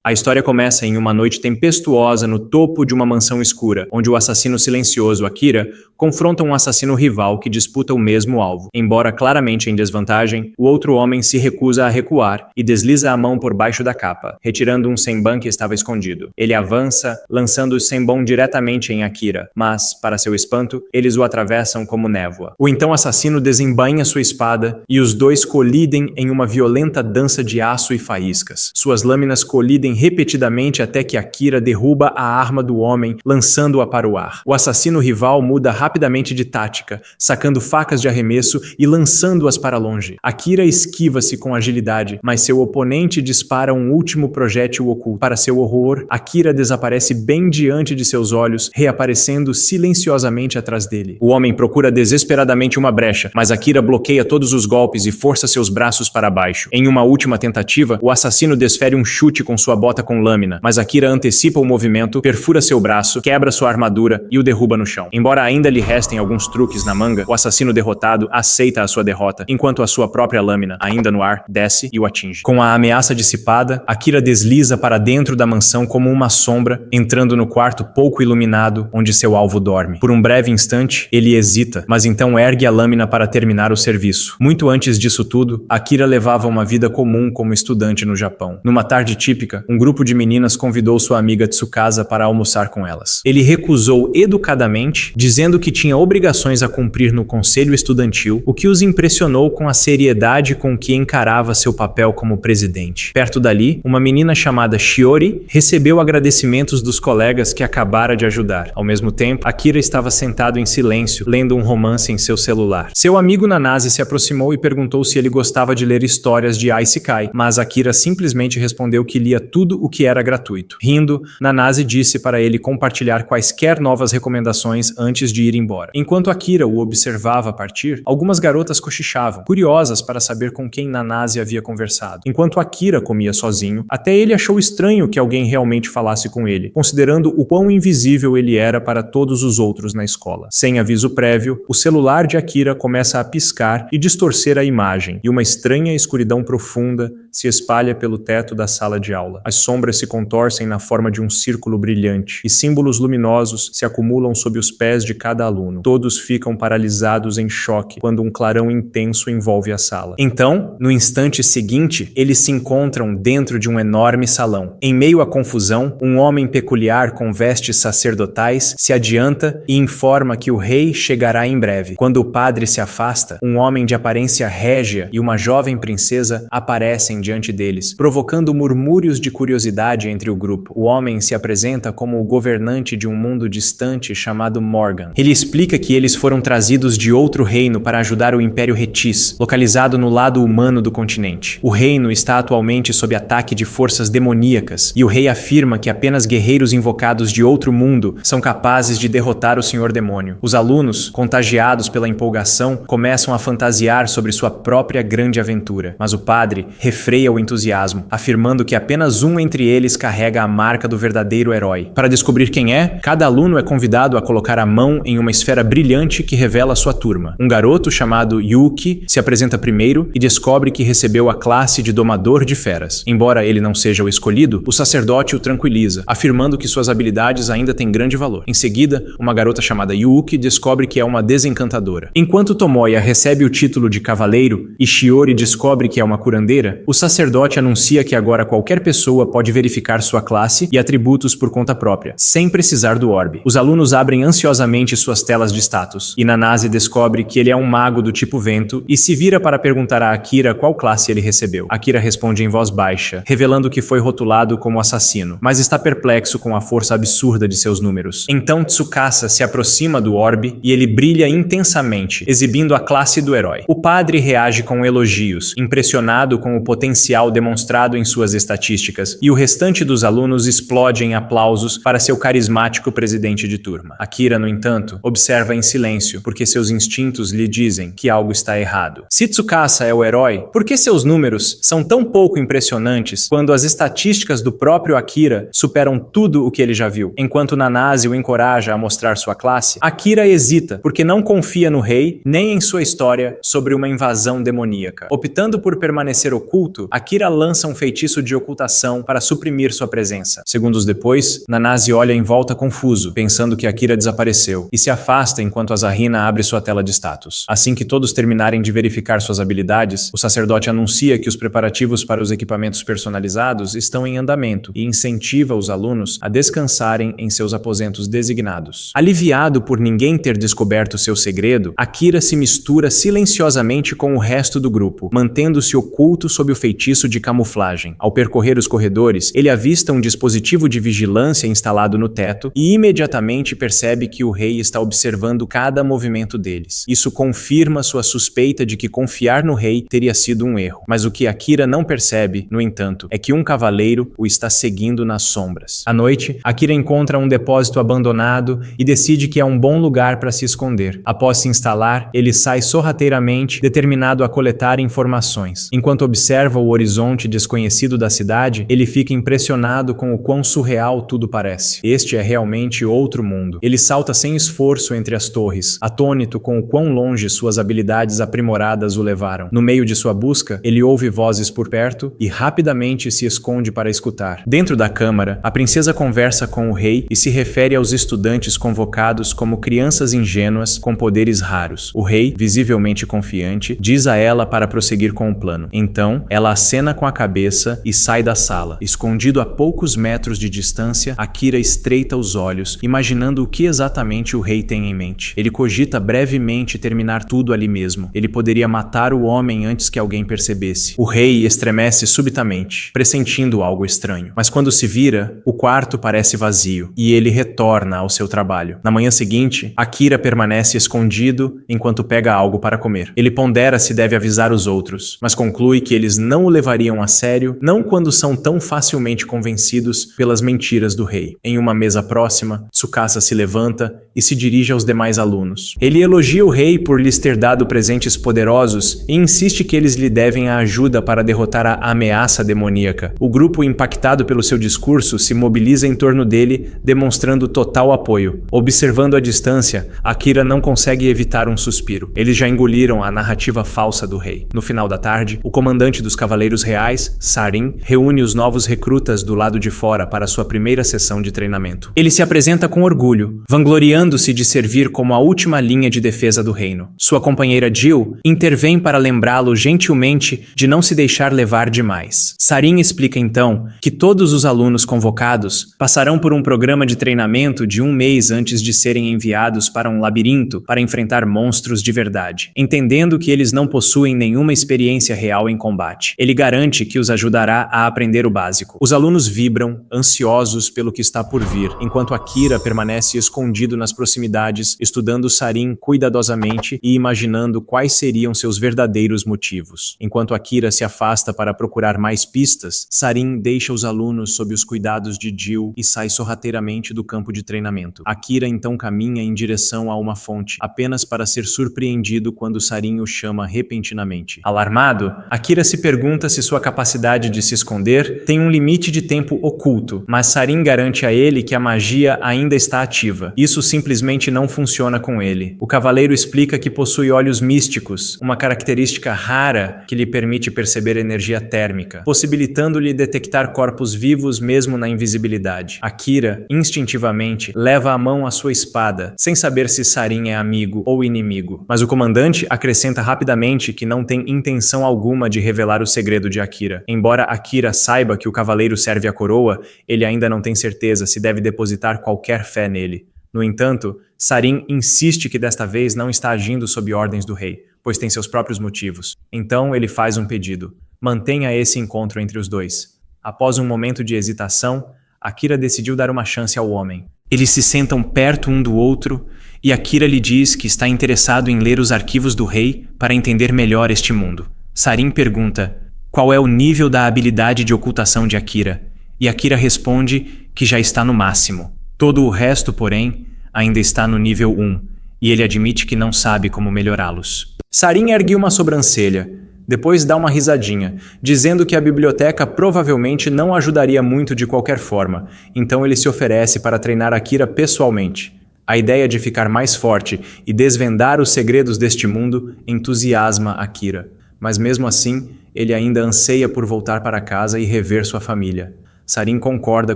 A história começa em uma noite tempestuosa no topo de uma mansão escura, onde o assassino silencioso Akira confronta um assassino rival que disputa o mesmo alvo. Embora claramente em desvantagem, o outro homem se recusa a recuar e desliza a mão por baixo da capa, retirando um senbon que estava escondido. Ele avança, lançando o senbon diretamente em Akira, mas, para seu espanto, eles o atravessam como névoa. O então assassino desembainha sua espada e os dois colidem em uma violenta dança de aço e faíscas. Suas lâminas colidem repetidamente até que Akira derruba a arma do homem, lançando-a para o ar. O assassino rival muda rapidamente de tática, sacando facas de arremesso e lançando-as para longe. Akira esquiva-se com agilidade, mas seu oponente dispara um último projétil oculto. Para seu horror, Akira desaparece bem diante de seus olhos, reaparecendo silenciosamente atrás dele. O homem procura desesperadamente uma brecha, mas Akira bloqueia todos os golpes e força seus braços para baixo. Em uma última tentativa, o assassino desfere um chute com sua bota com lâmina, mas Akira antecipa o movimento, perfura seu braço, quebra sua armadura e o derruba no chão. Embora ainda lhe restem alguns truques na manga, o assassino derrotado aceita a sua derrota, enquanto a sua própria lâmina, ainda no ar, desce e o atinge. Com a ameaça dissipada, Akira desliza para dentro da mansão como uma sombra, entrando no quarto pouco iluminado onde seu alvo dorme. Por um breve instante, ele hesita, mas então ergue a lâmina para terminar o serviço. Muito antes disso tudo, Akira levava uma vida comum como estudante no Japão. Numa tarde típica, um grupo de meninas convidou sua amiga Tsukasa para almoçar com elas. Ele recusou educadamente, dizendo que tinha obrigações a cumprir no conselho estudantil, o que os impressionou com a seriedade com que encarava seu papel como presidente. Perto dali, uma menina chamada Shiori recebeu agradecimentos dos colegas que acabara de ajudar. Ao mesmo tempo, Akira estava sentado em silêncio, lendo um romance em seu celular. Seu amigo Nanase se aproximou e perguntou se ele gostava de ler histórias de Isekai, mas Akira simplesmente respondeu que lia tudo o que era gratuito. Rindo, Nanase disse para ele compartilhar quaisquer novas recomendações antes de ir embora. Enquanto Akira o observava partir, algumas garotas cochichavam, curiosas para saber com quem Nanase havia conversado. Enquanto Akira comia sozinho, até ele achou estranho que alguém realmente falasse com ele, considerando o quão invisível ele era para todos os outros na escola. Sem aviso prévio, o celular de Akira começa a piscar e distorcer a imagem, e uma estranha escuridão profunda se espalha pelo teto da sala de aula. As sombras se contorcem na forma de um círculo brilhante, e símbolos luminosos se acumulam sob os pés de cada aluno. Todos ficam paralisados em choque quando um clarão intenso envolve a sala. Então, no instante seguinte, eles se encontram dentro de um enorme salão. Em meio à confusão, um homem peculiar com vestes sacerdotais se adianta e informa que o rei chegará em breve. Quando o padre se afasta, um homem de aparência régia e uma jovem princesa aparecem diante deles, provocando murmúrios de curiosidade entre o grupo. O homem se apresenta como o governante de um mundo distante chamado Morgan. Ele explica que eles foram trazidos de outro reino para ajudar o Império Retis, localizado no lado humano do continente. O reino está atualmente sob ataque de forças demoníacas, e o rei afirma que apenas guerreiros invocados de outro mundo são capazes de derrotar o Senhor Demônio. Os alunos, contagiados pela empolgação, começam a fantasiar sobre sua própria grande aventura, mas o padre refreia o entusiasmo, afirmando que apenas um entre eles carrega a marca do verdadeiro herói. Para descobrir quem é, cada aluno é convidado a colocar a mão em uma esfera brilhante que revela sua turma. Um garoto chamado Yuki se apresenta primeiro e descobre que recebeu a classe de domador de feras. Embora ele não seja o escolhido, o sacerdote o tranquiliza, afirmando que suas habilidades ainda têm grande valor. Em seguida, uma garota chamada Yuki descobre que é uma desencantadora. Enquanto Tomoya recebe o título de cavaleiro e Shiori descobre que é uma curandeira, o sacerdote anuncia que agora qualquer pessoa pode verificar sua classe e atributos por conta própria, sem precisar do orbe. Os alunos abrem ansiosamente suas telas de status, e Nanase descobre que ele é um mago do tipo vento e se vira para perguntar a Akira qual classe ele recebeu. Akira responde em voz baixa, revelando que foi rotulado como assassino, mas está perplexo com a força absurda de seus números. Então Tsukasa se aproxima do orbe e ele brilha intensamente, exibindo a classe do herói. O padre reage com elogios, impressionado com o potencial demonstrado em suas estatísticas, e o restante dos alunos explode em aplausos para seu carismático presidente de turma. Akira, no entanto, observa em silêncio, porque seus instintos lhe dizem que algo está errado. Se Tsukasa é o herói, por que seus números são tão pouco impressionantes quando as estatísticas do próprio Akira superam tudo o que ele já viu? Enquanto Nanase o encoraja a mostrar sua classe, Akira hesita, porque não confia no rei, nem em sua história sobre uma invasão demoníaca. Optando por permanecer oculto, Akira lança um feitiço de ocultação ação para suprimir sua presença. Segundos depois, Nanase olha em volta confuso, pensando que Akira desapareceu, e se afasta enquanto Asahina abre sua tela de status. Assim que todos terminarem de verificar suas habilidades, o sacerdote anuncia que os preparativos para os equipamentos personalizados estão em andamento e incentiva os alunos a descansarem em seus aposentos designados. Aliviado por ninguém ter descoberto seu segredo, Akira se mistura silenciosamente com o resto do grupo, mantendo-se oculto sob o feitiço de camuflagem. Ao percorrer os corredores, ele avista um dispositivo de vigilância instalado no teto e imediatamente percebe que o rei está observando cada movimento deles. Isso confirma sua suspeita de que confiar no rei teria sido um erro. Mas o que Akira não percebe, no entanto, é que um cavaleiro o está seguindo nas sombras. À noite, Akira encontra um depósito abandonado e decide que é um bom lugar para se esconder. Após se instalar, ele sai sorrateiramente, determinado a coletar informações. Enquanto observa o horizonte desconhecido da cidade, ele fica impressionado com o quão surreal tudo parece. Este é realmente outro mundo. Ele salta sem esforço entre as torres, atônito com o quão longe suas habilidades aprimoradas o levaram. No meio de sua busca, ele ouve vozes por perto e rapidamente se esconde para escutar. Dentro da câmara, a princesa conversa com o rei e se refere aos estudantes convocados como crianças ingênuas com poderes raros. O rei, visivelmente confiante, diz a ela para prosseguir com o plano. Então, ela acena com a cabeça e sai da sala. Escondido a poucos metros de distância, Akira estreita os olhos, imaginando o que exatamente o rei tem em mente. Ele cogita brevemente terminar tudo ali mesmo. Ele poderia matar o homem antes que alguém percebesse. O rei estremece subitamente, pressentindo algo estranho. Mas quando se vira, o quarto parece vazio e ele retorna ao seu trabalho. Na manhã seguinte, Akira permanece escondido enquanto pega algo para comer. Ele pondera se deve avisar os outros, mas conclui que eles não o levariam a sério, não quando são tão facilmente convencidos pelas mentiras do rei. Em uma mesa próxima, Tsukasa se levanta e se dirige aos demais alunos. Ele elogia o rei por lhes ter dado presentes poderosos e insiste que eles lhe devem a ajuda para derrotar a ameaça demoníaca. O grupo, impactado pelo seu discurso, se mobiliza em torno dele, demonstrando total apoio. Observando à distância, Akira não consegue evitar um suspiro. Eles já engoliram a narrativa falsa do rei. No final da tarde, o comandante dos Cavaleiros Reais, Sarin, reúne os novos recrutas do lado de fora para sua primeira sessão de treinamento. Ele se apresenta com orgulho, vangloriando-se de servir como a última linha de defesa do reino. Sua companheira Jill intervém para lembrá-lo gentilmente de não se deixar levar demais. Sarin explica então que todos os alunos convocados passarão por um programa de treinamento de 1 mês antes de serem enviados para um labirinto para enfrentar monstros de verdade, entendendo que eles não possuem nenhuma experiência real em combate. Ele garante que os ajudará a aprender o básico. Os alunos vibram, ansiosos pelo que está por vir, enquanto Akira permanece escondido nas proximidades, estudando Sarin cuidadosamente e imaginando quais seriam seus verdadeiros motivos. Enquanto Akira se afasta para procurar mais pistas, Sarin deixa os alunos sob os cuidados de Jill e sai sorrateiramente do campo de treinamento. Akira então caminha em direção a uma fonte, apenas para ser surpreendido quando Sarin o chama repentinamente. Alarmado, Akira se pergunta se sua capacidade de se esconder tem um limite de tempo oculto, mas Sarin garante a ele que a magia ainda está ativa. Isso simplesmente não funciona com ele. O cavaleiro explica que possui olhos místicos, uma característica rara que lhe permite perceber energia térmica, possibilitando-lhe detectar corpos vivos mesmo na invisibilidade. Akira, instintivamente, leva a mão à sua espada, sem saber se Sarin é amigo ou inimigo. Mas o comandante acrescenta rapidamente que não tem intenção alguma de revelar o segredo de Akira. Embora Akira saiba que o cavaleiro serve a coroa, ele ainda não tem certeza se deve depositar qualquer fé nele. No entanto, Sarin insiste que desta vez não está agindo sob ordens do rei, pois tem seus próprios motivos. Então ele faz um pedido. Mantenha esse encontro entre os dois. Após um momento de hesitação, Akira decidiu dar uma chance ao homem. Eles se sentam perto um do outro e Akira lhe diz que está interessado em ler os arquivos do rei para entender melhor este mundo. Sarin pergunta qual é o nível da habilidade de ocultação de Akira, e Akira responde que já está no máximo. Todo o resto, porém, ainda está no nível 1, e ele admite que não sabe como melhorá-los. Sarin ergue uma sobrancelha, depois dá uma risadinha, dizendo que a biblioteca provavelmente não ajudaria muito de qualquer forma, então ele se oferece para treinar Akira pessoalmente. A ideia de ficar mais forte e desvendar os segredos deste mundo entusiasma Akira, mas mesmo assim, ele ainda anseia por voltar para casa e rever sua família. Sarin concorda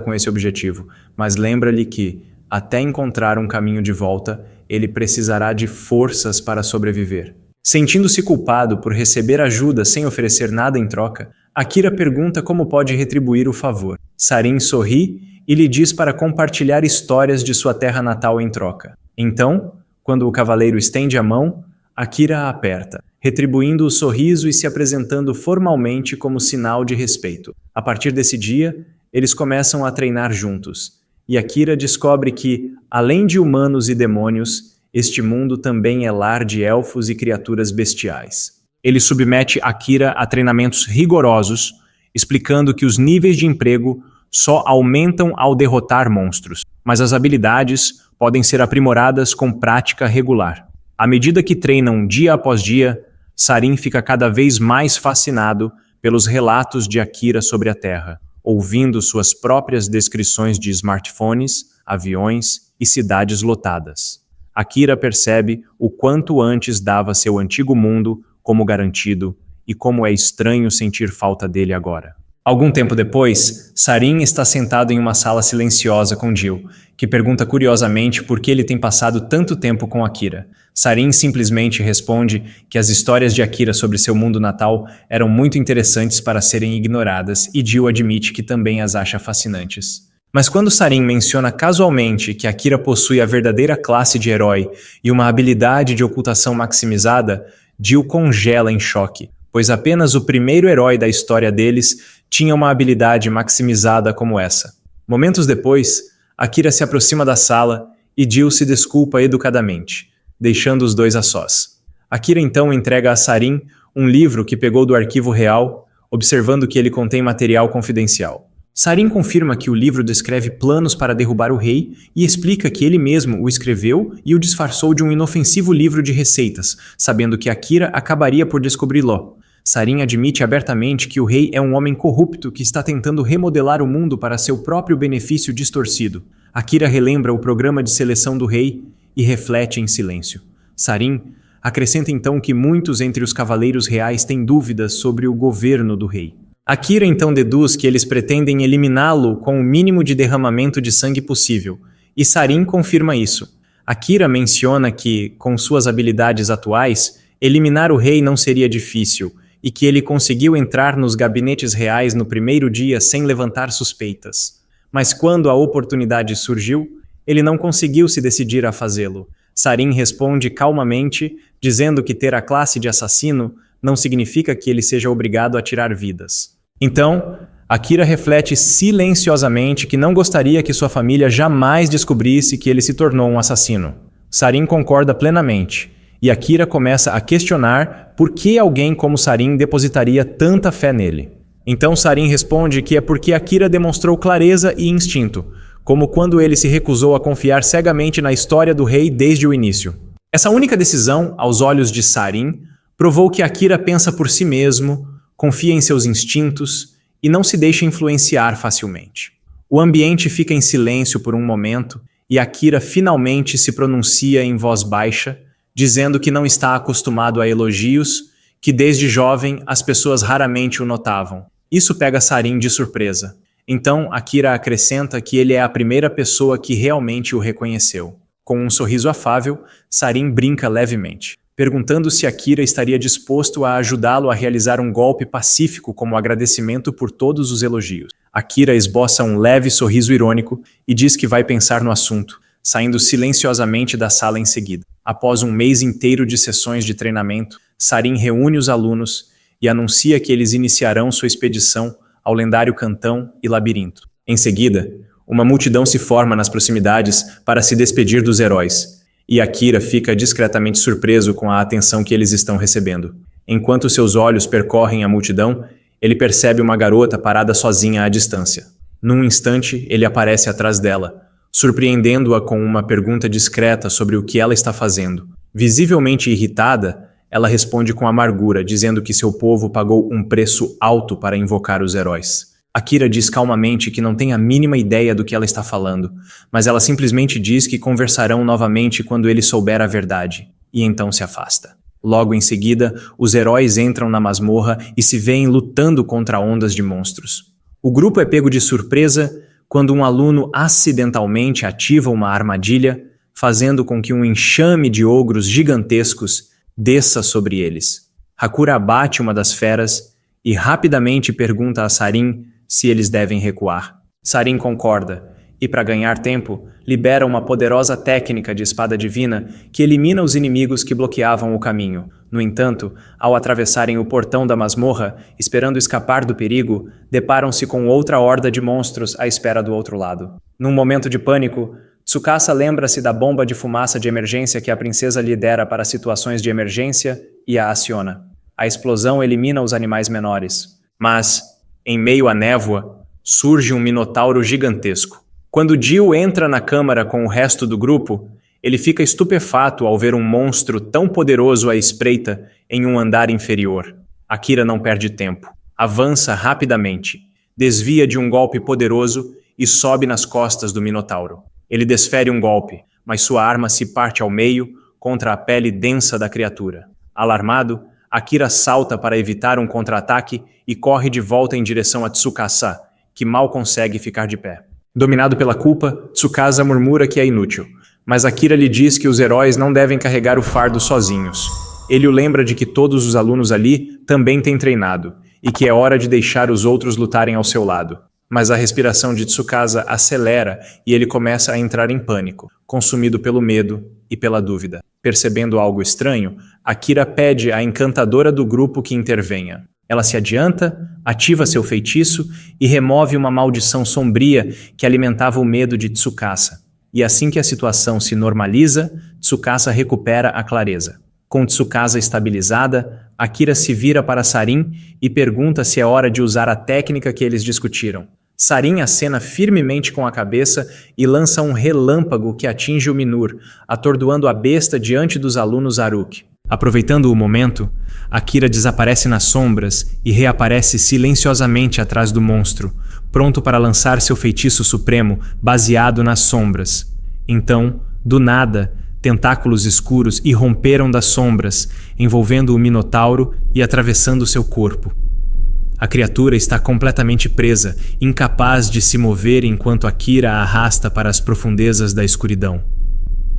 com esse objetivo, mas lembra-lhe que, até encontrar um caminho de volta, ele precisará de forças para sobreviver. Sentindo-se culpado por receber ajuda sem oferecer nada em troca, Akira pergunta como pode retribuir o favor. Sarin sorri e lhe diz para compartilhar histórias de sua terra natal em troca. Então, quando o cavaleiro estende a mão, Akira a aperta, retribuindo o sorriso e se apresentando formalmente como sinal de respeito. A partir desse dia, eles começam a treinar juntos, e Akira descobre que, além de humanos e demônios, este mundo também é lar de elfos e criaturas bestiais. Ele submete Akira a treinamentos rigorosos, explicando que os níveis de emprego só aumentam ao derrotar monstros, mas as habilidades podem ser aprimoradas com prática regular. À medida que treinam dia após dia, Sarin fica cada vez mais fascinado pelos relatos de Akira sobre a Terra, ouvindo suas próprias descrições de smartphones, aviões e cidades lotadas. Akira percebe o quanto antes dava seu antigo mundo como garantido e como é estranho sentir falta dele agora. Algum tempo depois, Sarin está sentado em uma sala silenciosa com Jill, que pergunta curiosamente por que ele tem passado tanto tempo com Akira. Sarin simplesmente responde que as histórias de Akira sobre seu mundo natal eram muito interessantes para serem ignoradas e Jill admite que também as acha fascinantes. Mas quando Sarin menciona casualmente que Akira possui a verdadeira classe de herói e uma habilidade de ocultação maximizada, Jill congela em choque, pois apenas o primeiro herói da história deles tinha uma habilidade maximizada como essa. Momentos depois, Akira se aproxima da sala e Jill se desculpa educadamente, deixando os dois a sós. Akira então entrega a Sarin um livro que pegou do arquivo real, observando que ele contém material confidencial. Sarin confirma que o livro descreve planos para derrubar o rei e explica que ele mesmo o escreveu e o disfarçou de um inofensivo livro de receitas, sabendo que Akira acabaria por descobri-lo. Sarin admite abertamente que o rei é um homem corrupto que está tentando remodelar o mundo para seu próprio benefício distorcido. Akira relembra o programa de seleção do rei e reflete em silêncio. Sarin acrescenta então que muitos entre os cavaleiros reais têm dúvidas sobre o governo do rei. Akira então deduz que eles pretendem eliminá-lo com o mínimo de derramamento de sangue possível, e Sarin confirma isso. Akira menciona que, com suas habilidades atuais, eliminar o rei não seria difícil, e que ele conseguiu entrar nos gabinetes reais no primeiro dia sem levantar suspeitas. Mas quando a oportunidade surgiu, ele não conseguiu se decidir a fazê-lo. Sarin responde calmamente, dizendo que ter a classe de assassino não significa que ele seja obrigado a tirar vidas. Então, Akira reflete silenciosamente que não gostaria que sua família jamais descobrisse que ele se tornou um assassino. Sarin concorda plenamente, e Akira começa a questionar por que alguém como Sarin depositaria tanta fé nele. Então Sarin responde que é porque Akira demonstrou clareza e instinto, como quando ele se recusou a confiar cegamente na história do rei desde o início. Essa única decisão, aos olhos de Sarin, provou que Akira pensa por si mesmo, confia em seus instintos e não se deixa influenciar facilmente. O ambiente fica em silêncio por um momento e Akira finalmente se pronuncia em voz baixa, dizendo que não está acostumado a elogios, que desde jovem as pessoas raramente o notavam. Isso pega Sarin de surpresa. Então Akira acrescenta que ele é a primeira pessoa que realmente o reconheceu. Com um sorriso afável, Sarin brinca levemente, perguntando se Akira estaria disposto a ajudá-lo a realizar um golpe pacífico como agradecimento por todos os elogios. Akira esboça um leve sorriso irônico e diz que vai pensar no assunto, saindo silenciosamente da sala em seguida. Após um mês inteiro de sessões de treinamento, Sarin reúne os alunos e anuncia que eles iniciarão sua expedição ao lendário Cantão e Labirinto. Em seguida, uma multidão se forma nas proximidades para se despedir dos heróis, e Akira fica discretamente surpreso com a atenção que eles estão recebendo. Enquanto seus olhos percorrem a multidão, ele percebe uma garota parada sozinha à distância. Num instante, ele aparece atrás dela, surpreendendo-a com uma pergunta discreta sobre o que ela está fazendo. Visivelmente irritada, ela responde com amargura, dizendo que seu povo pagou um preço alto para invocar os heróis. Akira diz calmamente que não tem a mínima ideia do que ela está falando, mas ela simplesmente diz que conversarão novamente quando ele souber a verdade, e então se afasta. Logo em seguida, os heróis entram na masmorra e se veem lutando contra ondas de monstros. O grupo é pego de surpresa quando um aluno acidentalmente ativa uma armadilha, fazendo com que um enxame de ogros gigantescos desça sobre eles. Hakura abate uma das feras e rapidamente pergunta a Sarin se eles devem recuar. Sarin concorda e, para ganhar tempo, libera uma poderosa técnica de espada divina que elimina os inimigos que bloqueavam o caminho. No entanto, ao atravessarem o portão da masmorra, esperando escapar do perigo, deparam-se com outra horda de monstros à espera do outro lado. Num momento de pânico, Tsukasa lembra-se da bomba de fumaça de emergência que a princesa lhe dera para situações de emergência e a aciona. A explosão elimina os animais menores. Mas, em meio à névoa, surge um minotauro gigantesco. Quando Jill entra na câmara com o resto do grupo, ele fica estupefato ao ver um monstro tão poderoso à espreita em um andar inferior. Akira não perde tempo. Avança rapidamente, desvia de um golpe poderoso e sobe nas costas do minotauro. Ele desfere um golpe, mas sua arma se parte ao meio contra a pele densa da criatura. Alarmado, Akira salta para evitar um contra-ataque e corre de volta em direção a Tsukasa, que mal consegue ficar de pé. Dominado pela culpa, Tsukasa murmura que é inútil, mas Akira lhe diz que os heróis não devem carregar o fardo sozinhos. Ele o lembra de que todos os alunos ali também têm treinado, e que é hora de deixar os outros lutarem ao seu lado. Mas a respiração de Tsukasa acelera e ele começa a entrar em pânico, consumido pelo medo e pela dúvida. Percebendo algo estranho, Akira pede à encantadora do grupo que intervenha. Ela se adianta, ativa seu feitiço e remove uma maldição sombria que alimentava o medo de Tsukasa. E assim que a situação se normaliza, Tsukasa recupera a clareza. Com Tsukasa estabilizada, Akira se vira para Sarin e pergunta se é hora de usar a técnica que eles discutiram. Sarin acena firmemente com a cabeça e lança um relâmpago que atinge o Minur, atordoando a besta diante dos alunos Haruki. Aproveitando o momento, Akira desaparece nas sombras e reaparece silenciosamente atrás do monstro, pronto para lançar seu feitiço supremo baseado nas sombras. Então, do nada, tentáculos escuros irromperam das sombras, envolvendo o Minotauro e atravessando seu corpo. A criatura está completamente presa, incapaz de se mover enquanto Akira a arrasta para as profundezas da escuridão.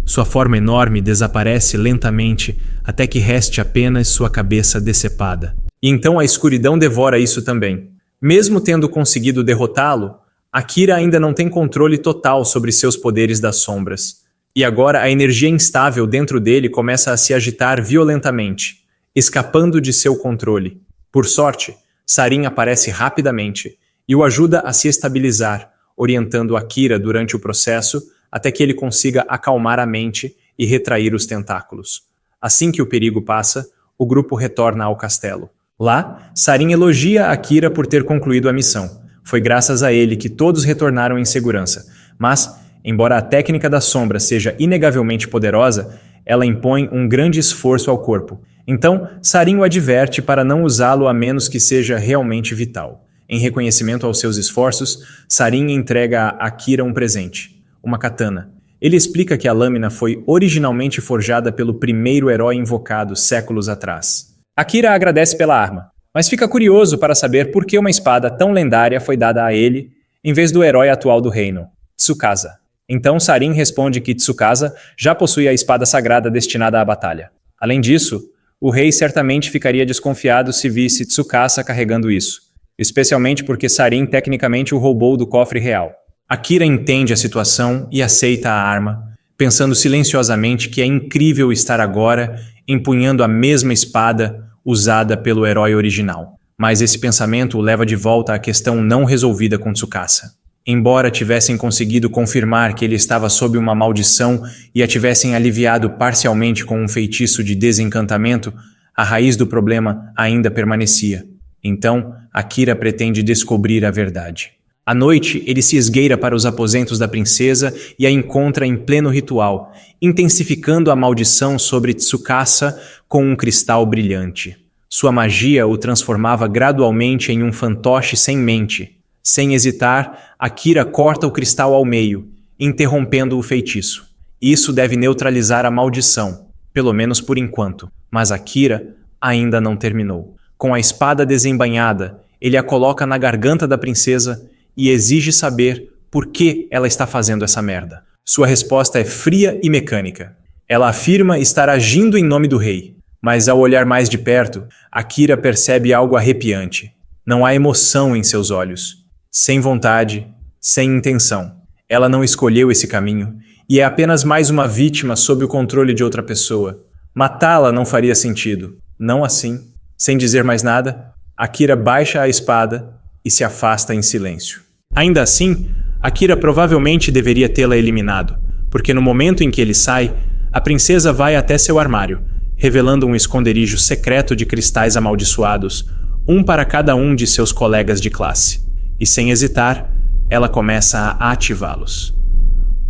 Sua forma enorme desaparece lentamente até que reste apenas sua cabeça decepada. E então a escuridão devora isso também. Mesmo tendo conseguido derrotá-lo, Akira ainda não tem controle total sobre seus poderes das sombras. E agora a energia instável dentro dele começa a se agitar violentamente, escapando de seu controle. Por sorte, Sarin aparece rapidamente e o ajuda a se estabilizar, orientando Akira durante o processo até que ele consiga acalmar a mente e retrair os tentáculos. Assim que o perigo passa, o grupo retorna ao castelo. Lá, Sarin elogia Akira por ter concluído a missão. Foi graças a ele que todos retornaram em segurança. Mas, embora a técnica da sombra seja inegavelmente poderosa, ela impõe um grande esforço ao corpo. Então, Sarin o adverte para não usá-lo a menos que seja realmente vital. Em reconhecimento aos seus esforços, Sarin entrega a Akira um presente. Uma katana. Ele explica que a lâmina foi originalmente forjada pelo primeiro herói invocado séculos atrás. Akira agradece pela arma, mas fica curioso para saber por que uma espada tão lendária foi dada a ele, em vez do herói atual do reino, Tsukasa. Então Sarin responde que Tsukasa já possui a espada sagrada destinada à batalha. Além disso, o rei certamente ficaria desconfiado se visse Tsukasa carregando isso, especialmente porque Sarin tecnicamente o roubou do cofre real. Akira entende a situação e aceita a arma, pensando silenciosamente que é incrível estar agora empunhando a mesma espada usada pelo herói original. Mas esse pensamento o leva de volta à questão não resolvida com Tsukasa. Embora tivessem conseguido confirmar que ele estava sob uma maldição e a tivessem aliviado parcialmente com um feitiço de desencantamento, a raiz do problema ainda permanecia. Então, Akira pretende descobrir a verdade. À noite, ele se esgueira para os aposentos da princesa e a encontra em pleno ritual, intensificando a maldição sobre Tsukasa com um cristal brilhante. Sua magia o transformava gradualmente em um fantoche sem mente. Sem hesitar, Akira corta o cristal ao meio, interrompendo o feitiço. Isso deve neutralizar a maldição, pelo menos por enquanto. Mas Akira ainda não terminou. Com a espada desembainhada, Ele a coloca na garganta da princesa e exige saber por que ela está fazendo essa merda. Sua resposta é fria e mecânica. Ela afirma estar agindo em nome do rei, mas ao olhar mais de perto, Akira percebe algo arrepiante. Não há emoção em seus olhos. Sem vontade, sem intenção. Ela não escolheu esse caminho e é apenas mais uma vítima sob o controle de outra pessoa. Matá-la não faria sentido. Não assim. Sem dizer mais nada, Akira baixa a espada e se afasta em silêncio. Ainda assim, Akira provavelmente deveria tê-la eliminado, porque no momento em que ele sai, a princesa vai até seu armário, revelando um esconderijo secreto de cristais amaldiçoados, um para cada um de seus colegas de classe. E sem hesitar, ela começa a ativá-los.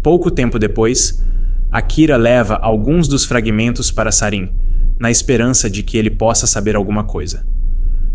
Pouco tempo depois, Akira leva alguns dos fragmentos para Sarin, na esperança de que ele possa saber alguma coisa.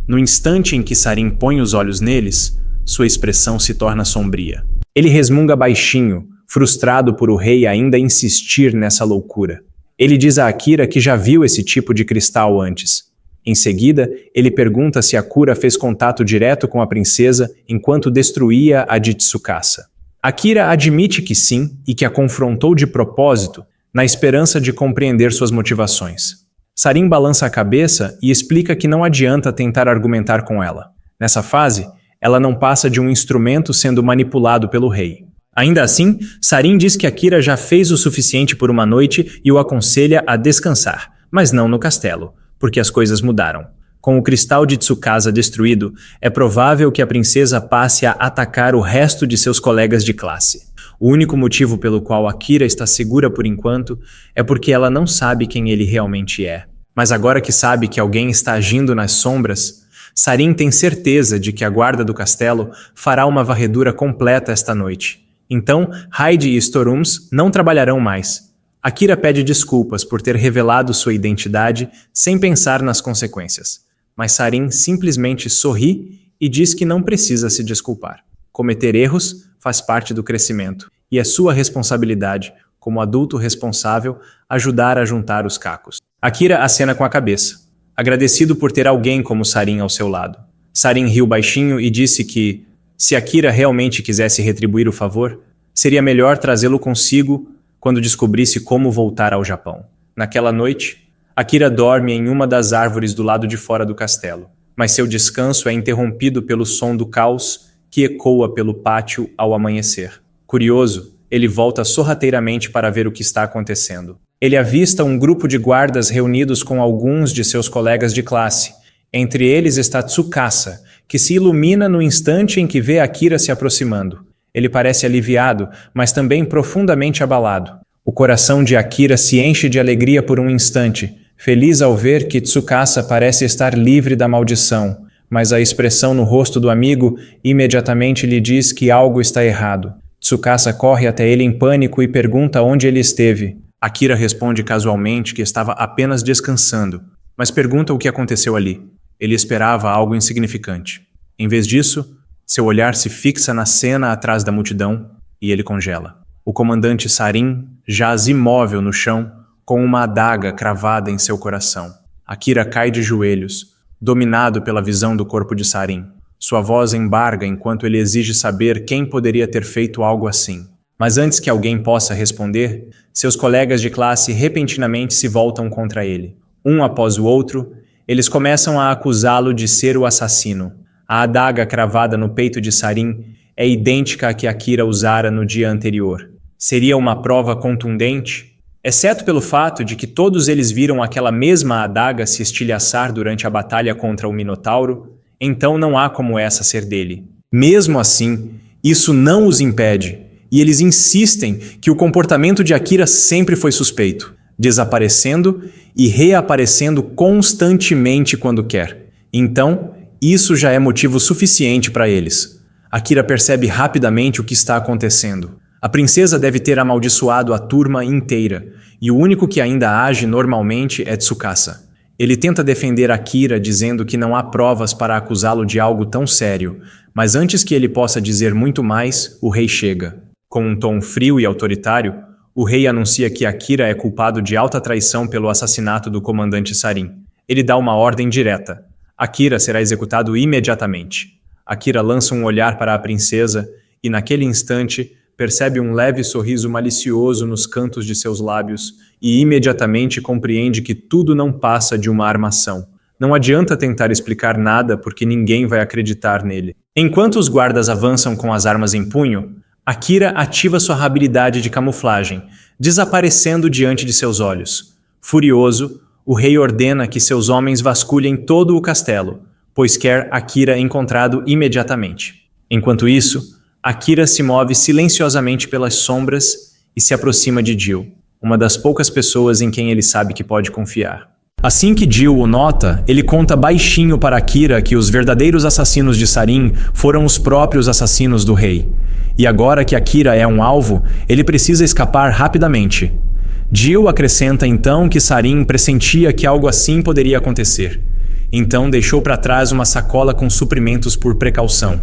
No instante em que Sarin põe os olhos neles, sua expressão se torna sombria. Ele resmunga baixinho, frustrado por o rei ainda insistir nessa loucura. Ele diz a Akira que já viu esse tipo de cristal antes. Em seguida, ele pergunta se Akira fez contato direto com a princesa enquanto destruía a de Tsukasa. Akira admite que sim e que a confrontou de propósito, na esperança de compreender suas motivações. Sarin balança a cabeça e explica que não adianta tentar argumentar com ela. Nessa fase, ela não passa de um instrumento sendo manipulado pelo rei. Ainda assim, Sarin diz que Akira já fez o suficiente por uma noite e o aconselha a descansar, mas não no castelo, porque as coisas mudaram. Com o cristal de Tsukasa destruído, é provável que a princesa passe a atacar o resto de seus colegas de classe. O único motivo pelo qual Akira está segura por enquanto é porque ela não sabe quem ele realmente é. Mas agora que sabe que alguém está agindo nas sombras, Sarin tem certeza de que a guarda do castelo fará uma varredura completa esta noite. Então, Hyde e Storums não trabalharão mais. Akira pede desculpas por ter revelado sua identidade sem pensar nas consequências. Mas Sarin simplesmente sorri e diz que não precisa se desculpar. Cometer erros faz parte do crescimento, e é sua responsabilidade, como adulto responsável, ajudar a juntar os cacos. Akira acena com a cabeça, agradecido por ter alguém como Sarin ao seu lado. Sarin riu baixinho e disse que, se Akira realmente quisesse retribuir o favor, seria melhor trazê-lo consigo quando descobrisse como voltar ao Japão. Naquela noite, Akira dorme em uma das árvores do lado de fora do castelo, mas seu descanso é interrompido pelo som do caos que ecoa pelo pátio ao amanhecer. Curioso, ele volta sorrateiramente para ver o que está acontecendo. Ele avista um grupo de guardas reunidos com alguns de seus colegas de classe. Entre eles está Tsukasa, que se ilumina no instante em que vê Akira se aproximando. Ele parece aliviado, mas também profundamente abalado. O coração de Akira se enche de alegria por um instante, feliz ao ver que Tsukasa parece estar livre da maldição, mas a expressão no rosto do amigo imediatamente lhe diz que algo está errado. Tsukasa corre até ele em pânico e pergunta onde ele esteve. Akira responde casualmente que estava apenas descansando, mas pergunta o que aconteceu ali. Ele esperava algo insignificante. Em vez disso, seu olhar se fixa na cena atrás da multidão e ele congela. O comandante Sarin jaz imóvel no chão, com uma adaga cravada em seu coração. Akira cai de joelhos, dominado pela visão do corpo de Sarin. Sua voz embarga enquanto ele exige saber quem poderia ter feito algo assim. Mas antes que alguém possa responder, seus colegas de classe repentinamente se voltam contra ele. Um após o outro, eles começam a acusá-lo de ser o assassino. A adaga cravada no peito de Sarin é idêntica à que Akira usara no dia anterior. Seria uma prova contundente? Exceto pelo fato de que todos eles viram aquela mesma adaga se estilhaçar durante a batalha contra o Minotauro, então não há como essa ser dele. Mesmo assim, isso não os impede, e eles insistem que o comportamento de Akira sempre foi suspeito, desaparecendo e reaparecendo constantemente quando quer. Então, isso já é motivo suficiente para eles. Akira percebe rapidamente o que está acontecendo. A princesa deve ter amaldiçoado a turma inteira, e o único que ainda age normalmente é Tsukasa. Ele tenta defender Akira dizendo que não há provas para acusá-lo de algo tão sério, mas antes que ele possa dizer muito mais, o rei chega. Com um tom frio e autoritário, o rei anuncia que Akira é culpado de alta traição pelo assassinato do comandante Sarin. Ele dá uma ordem direta. Akira será executado imediatamente. Akira lança um olhar para a princesa e, naquele instante, percebe um leve sorriso malicioso nos cantos de seus lábios e imediatamente compreende que tudo não passa de uma armação. Não adianta tentar explicar nada porque ninguém vai acreditar nele. Enquanto os guardas avançam com as armas em punho, Akira ativa sua habilidade de camuflagem, desaparecendo diante de seus olhos. Furioso, o rei ordena que seus homens vasculhem todo o castelo, pois quer Akira encontrado imediatamente. Enquanto isso, Akira se move silenciosamente pelas sombras e se aproxima de Jill, uma das poucas pessoas em quem ele sabe que pode confiar. Assim que Jill o nota, ele conta baixinho para Akira que os verdadeiros assassinos de Sarin foram os próprios assassinos do rei. E agora que Akira é um alvo, ele precisa escapar rapidamente. Jill acrescenta então que Sarin pressentia que algo assim poderia acontecer. Então deixou para trás uma sacola com suprimentos por precaução.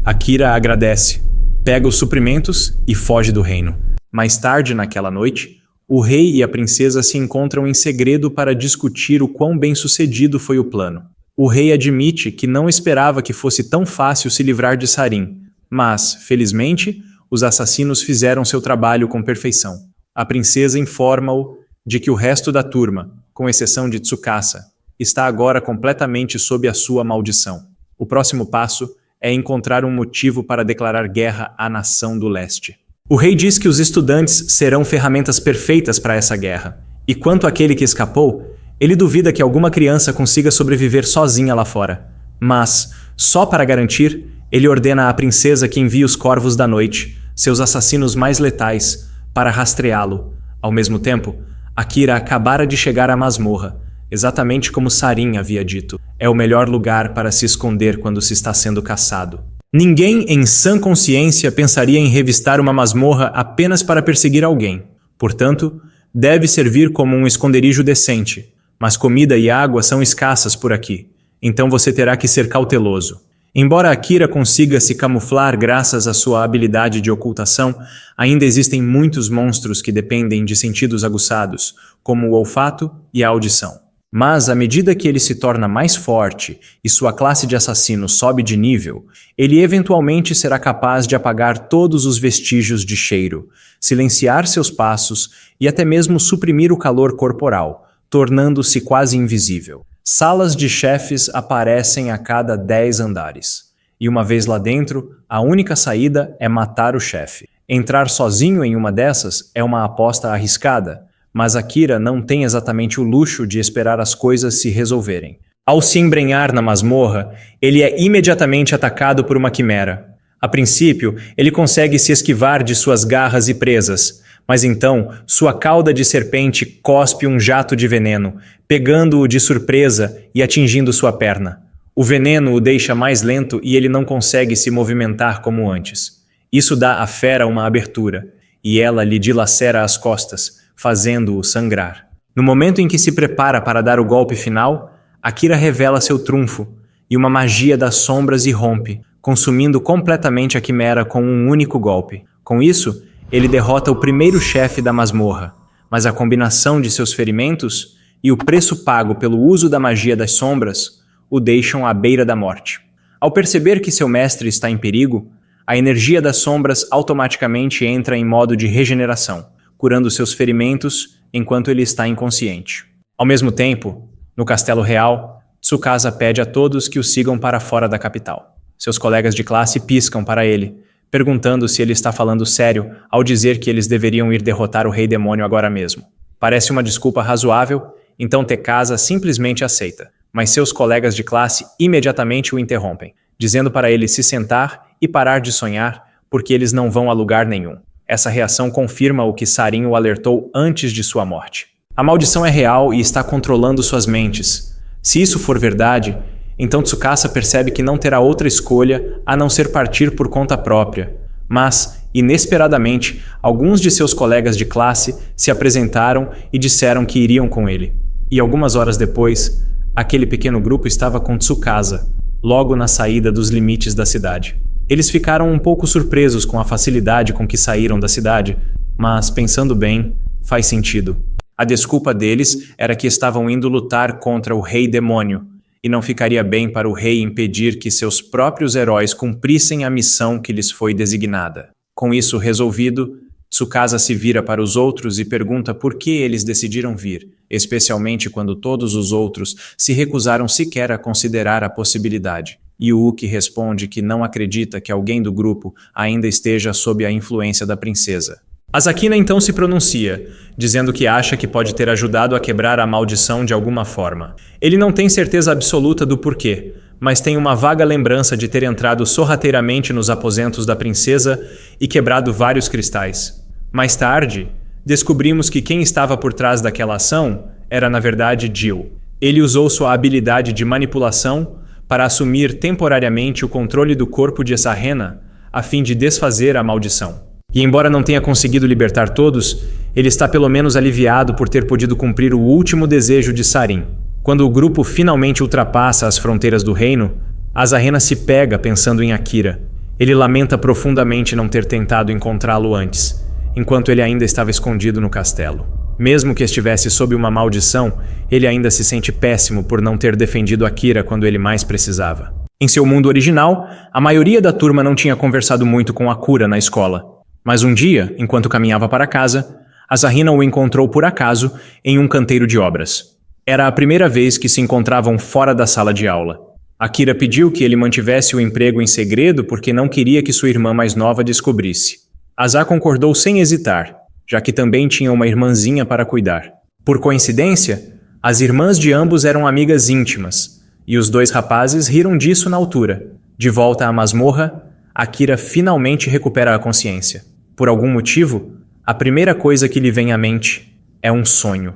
Akira agradece, pega os suprimentos e foge do reino. Mais tarde naquela noite, o rei e a princesa se encontram em segredo para discutir o quão bem-sucedido foi o plano. O rei admite que não esperava que fosse tão fácil se livrar de Sarin, mas, felizmente, os assassinos fizeram seu trabalho com perfeição. A princesa informa-o de que o resto da turma, com exceção de Tsukasa, está agora completamente sob a sua maldição. O próximo passo é encontrar um motivo para declarar guerra à nação do leste. O rei diz que os estudantes serão ferramentas perfeitas para essa guerra. E quanto àquele que escapou, ele duvida que alguma criança consiga sobreviver sozinha lá fora. Mas, só para garantir, ele ordena à princesa que envie os Corvos da Noite, seus assassinos mais letais, para rastreá-lo. Ao mesmo tempo, Akira acabara de chegar à masmorra, exatamente como Sarin havia dito. É o melhor lugar para se esconder quando se está sendo caçado. Ninguém em sã consciência pensaria em revistar uma masmorra apenas para perseguir alguém. Portanto, deve servir como um esconderijo decente. Mas comida e água são escassas por aqui, então você terá que ser cauteloso. Embora Akira consiga se camuflar graças à sua habilidade de ocultação, ainda existem muitos monstros que dependem de sentidos aguçados, como o olfato e a audição. Mas, à medida que ele se torna mais forte e sua classe de assassino sobe de nível, ele eventualmente será capaz de apagar todos os vestígios de cheiro, silenciar seus passos e até mesmo suprimir o calor corporal, tornando-se quase invisível. Salas de chefes aparecem a cada 10 andares. E uma vez lá dentro, a única saída é matar o chefe. Entrar sozinho em uma dessas é uma aposta arriscada, mas Akira não tem exatamente o luxo de esperar as coisas se resolverem. Ao se embrenhar na masmorra, ele é imediatamente atacado por uma quimera. A princípio, ele consegue se esquivar de suas garras e presas, mas então sua cauda de serpente cospe um jato de veneno, pegando-o de surpresa e atingindo sua perna. O veneno o deixa mais lento e ele não consegue se movimentar como antes. Isso dá à fera uma abertura, e ela lhe dilacera as costas, fazendo-o sangrar. No momento em que se prepara para dar o golpe final, Akira revela seu trunfo, e uma magia das sombras irrompe, consumindo completamente a quimera com um único golpe. Com isso, ele derrota o primeiro chefe da masmorra, mas a combinação de seus ferimentos e o preço pago pelo uso da magia das sombras o deixam à beira da morte. Ao perceber que seu mestre está em perigo, a energia das sombras automaticamente entra em modo de regeneração, curando seus ferimentos enquanto ele está inconsciente. Ao mesmo tempo, no Castelo Real, Tsukasa pede a todos que o sigam para fora da capital. Seus colegas de classe piscam para ele, perguntando se ele está falando sério ao dizer que eles deveriam ir derrotar o Rei Demônio agora mesmo. Parece uma desculpa razoável, então Tekasa simplesmente aceita, mas seus colegas de classe imediatamente o interrompem, dizendo para ele se sentar e parar de sonhar, porque eles não vão a lugar nenhum. Essa reação confirma o que Sarin o alertou antes de sua morte. A maldição é real e está controlando suas mentes. Se isso for verdade, então Tsukasa percebe que não terá outra escolha a não ser partir por conta própria. Mas, inesperadamente, alguns de seus colegas de classe se apresentaram e disseram que iriam com ele. E algumas horas depois, aquele pequeno grupo estava com Tsukasa, logo na saída dos limites da cidade. Eles ficaram um pouco surpresos com a facilidade com que saíram da cidade, mas, pensando bem, faz sentido. A desculpa deles era que estavam indo lutar contra o Rei Demônio, e não ficaria bem para o rei impedir que seus próprios heróis cumprissem a missão que lhes foi designada. Com isso resolvido, Tsukasa se vira para os outros e pergunta por que eles decidiram vir, especialmente quando todos os outros se recusaram sequer a considerar a possibilidade. Yuuki responde que não acredita que alguém do grupo ainda esteja sob a influência da princesa. Asakina então se pronuncia, dizendo que acha que pode ter ajudado a quebrar a maldição de alguma forma. Ele não tem certeza absoluta do porquê, mas tem uma vaga lembrança de ter entrado sorrateiramente nos aposentos da princesa e quebrado vários cristais. Mais tarde, descobrimos que quem estava por trás daquela ação era, na verdade, Jill. Ele usou sua habilidade de manipulação para assumir temporariamente o controle do corpo de Sarrena, a fim de desfazer a maldição. E embora não tenha conseguido libertar todos, ele está pelo menos aliviado por ter podido cumprir o último desejo de Sarin. Quando o grupo finalmente ultrapassa as fronteiras do reino, Asahena se pega pensando em Akira. Ele lamenta profundamente não ter tentado encontrá-lo antes, enquanto ele ainda estava escondido no castelo. Mesmo que estivesse sob uma maldição, ele ainda se sente péssimo por não ter defendido Akira quando ele mais precisava. Em seu mundo original, a maioria da turma não tinha conversado muito com Akura na escola. Mas um dia, enquanto caminhava para casa, Asahina o encontrou por acaso em um canteiro de obras. Era a primeira vez que se encontravam fora da sala de aula. Akira pediu que ele mantivesse o emprego em segredo porque não queria que sua irmã mais nova descobrisse. Asa concordou sem hesitar, já que também tinha uma irmãzinha para cuidar. Por coincidência, as irmãs de ambos eram amigas íntimas, e os dois rapazes riram disso na altura. De volta à masmorra, Akira finalmente recupera a consciência. Por algum motivo, a primeira coisa que lhe vem à mente é um sonho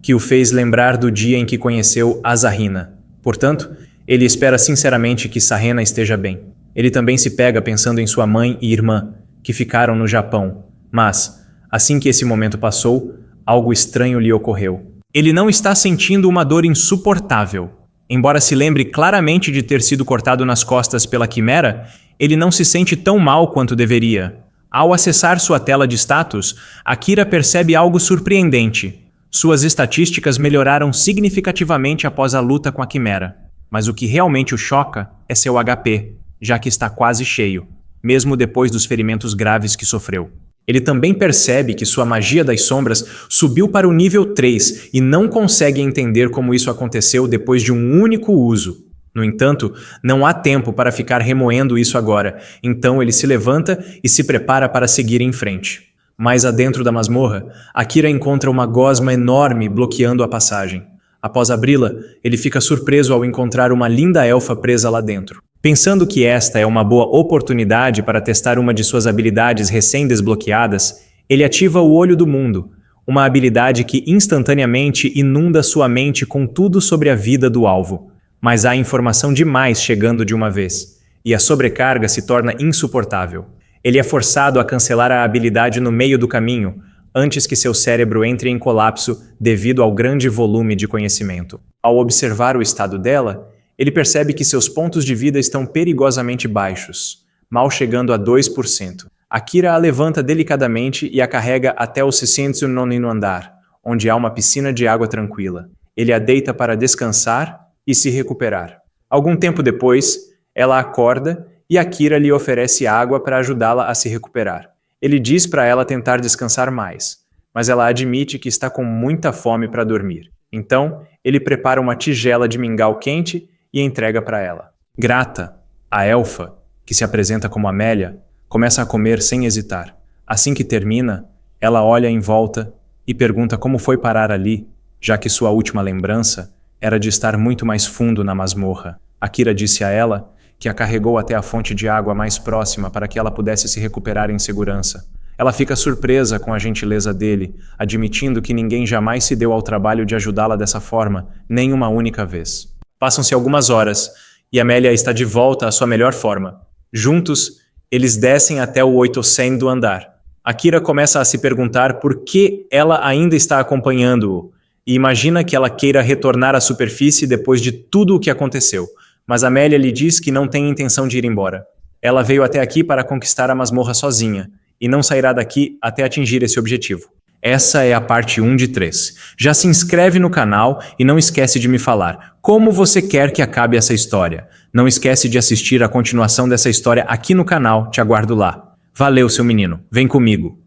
que o fez lembrar do dia em que conheceu Asahina. Portanto, ele espera sinceramente que Sarrena esteja bem. Ele também se pega pensando em sua mãe e irmã, que ficaram no Japão. Mas, assim que esse momento passou, algo estranho lhe ocorreu. Ele não está sentindo uma dor insuportável. Embora se lembre claramente de ter sido cortado nas costas pela quimera, ele não se sente tão mal quanto deveria. Ao acessar sua tela de status, Akira percebe algo surpreendente. Suas estatísticas melhoraram significativamente após a luta com a quimera. Mas o que realmente o choca é seu HP, já que está quase cheio, mesmo depois dos ferimentos graves que sofreu. Ele também percebe que sua magia das sombras subiu para o nível 3 e não consegue entender como isso aconteceu depois de um único uso. No entanto, não há tempo para ficar remoendo isso agora, então ele se levanta e se prepara para seguir em frente. Mais adentro da masmorra, Akira encontra uma gosma enorme bloqueando a passagem. Após abri-la, ele fica surpreso ao encontrar uma linda elfa presa lá dentro. Pensando que esta é uma boa oportunidade para testar uma de suas habilidades recém-desbloqueadas, ele ativa o Olho do Mundo, uma habilidade que instantaneamente inunda sua mente com tudo sobre a vida do alvo. Mas há informação demais chegando de uma vez, e a sobrecarga se torna insuportável. Ele é forçado a cancelar a habilidade no meio do caminho, antes que seu cérebro entre em colapso devido ao grande volume de conhecimento. Ao observar o estado dela, ele percebe que seus pontos de vida estão perigosamente baixos, mal chegando a 2%. Akira a levanta delicadamente e a carrega até o 69º andar, onde há uma piscina de água tranquila. Ele a deita para descansar e se recuperar. Algum tempo depois, ela acorda e Akira lhe oferece água para ajudá-la a se recuperar. Ele diz para ela tentar descansar mais, mas ela admite que está com muita fome para dormir. Então, ele prepara uma tigela de mingau quente e entrega para ela. Grata, a elfa, que se apresenta como Amélia, começa a comer sem hesitar. Assim que termina, ela olha em volta e pergunta como foi parar ali, já que sua última lembrança era de estar muito mais fundo na masmorra. Akira disse a ela que a carregou até a fonte de água mais próxima para que ela pudesse se recuperar em segurança. Ela fica surpresa com a gentileza dele, admitindo que ninguém jamais se deu ao trabalho de ajudá-la dessa forma, nem uma única vez. Passam-se algumas horas, e Amélia está de volta à sua melhor forma. Juntos, eles descem até o 800º andar. Akira começa a se perguntar por que ela ainda está acompanhando-o, e imagina que ela queira retornar à superfície depois de tudo o que aconteceu. Mas Amélia lhe diz que não tem intenção de ir embora. Ela veio até aqui para conquistar a masmorra sozinha, e não sairá daqui até atingir esse objetivo. Essa é a parte 1 de 3. Já se inscreve no canal e não esquece de me falar como você quer que acabe essa história. Não esquece de assistir a continuação dessa história aqui no canal, te aguardo lá. Valeu, seu menino, vem comigo.